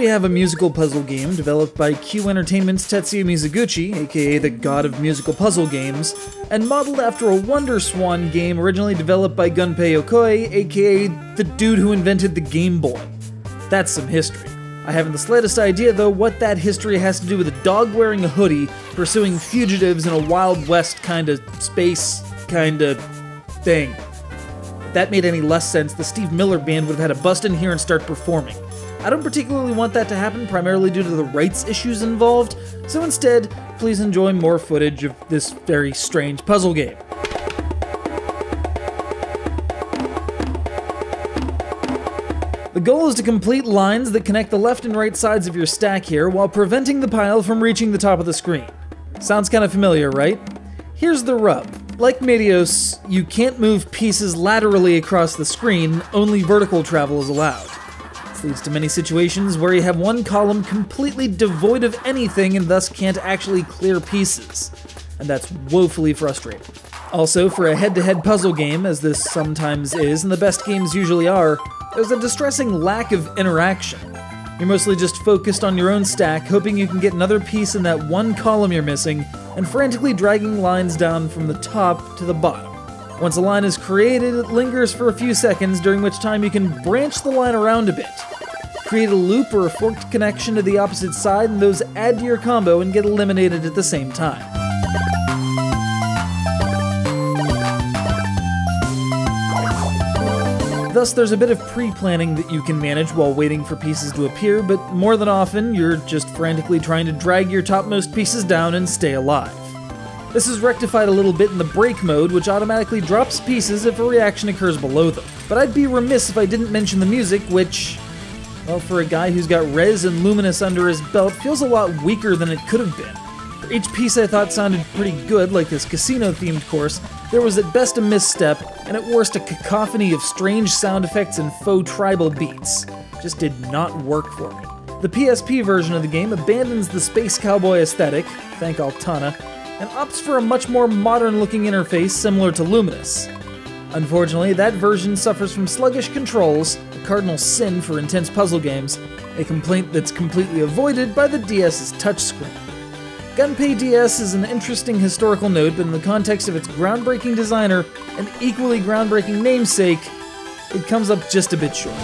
we have a musical puzzle game developed by Q Entertainment's Tetsuya Mizuguchi, aka the god of musical puzzle games, and modeled after a Wonderswan game originally developed by Gunpei Yokoi, aka the dude who invented the Game Boy. That's some history. I haven't the slightest idea, though, what that history has to do with a dog wearing a hoodie, pursuing fugitives in a Wild West kinda space kinda thing. If that made any less sense, the Steve Miller Band would have had to bust in here and start performing. I don't particularly want that to happen, primarily due to the rights issues involved, so instead, please enjoy more footage of this very strange puzzle game. The goal is to complete lines that connect the left and right sides of your stack here while preventing the pile from reaching the top of the screen. Sounds kind of familiar, right? Here's the rub. Like Medios, you can't move pieces laterally across the screen, only vertical travel is allowed. This leads to many situations where you have one column completely devoid of anything and thus can't actually clear pieces. And that's woefully frustrating. Also, for a head-to-head puzzle game, as this sometimes is, and the best games usually are, there's a distressing lack of interaction. You're mostly just focused on your own stack, hoping you can get another piece in that one column you're missing, and frantically dragging lines down from the top to the bottom. Once a line is created, it lingers for a few seconds, during which time you can branch the line around a bit. Create a loop or a forked connection to the opposite side, and those add to your combo and get eliminated at the same time. Thus, there's a bit of pre-planning that you can manage while waiting for pieces to appear, but more than often, you're just frantically trying to drag your topmost pieces down and stay alive. This is rectified a little bit in the break mode, which automatically drops pieces if a reaction occurs below them. But I'd be remiss if I didn't mention the music, which, well, for a guy who's got Rez and Luminous under his belt, feels a lot weaker than it could have been. For each piece I thought sounded pretty good, like this casino-themed course, there was at best a misstep, and at worst a cacophony of strange sound effects and faux tribal beats. Just did not work for me. The PSP version of the game abandons the space cowboy aesthetic, thank Altana, and opts for a much more modern-looking interface similar to Luminous. Unfortunately, that version suffers from sluggish controls, a cardinal sin for intense puzzle games, a complaint that's completely avoided by the DS's touchscreen. Gunpei DS is an interesting historical note, but in the context of its groundbreaking designer and equally groundbreaking namesake, it comes up just a bit short.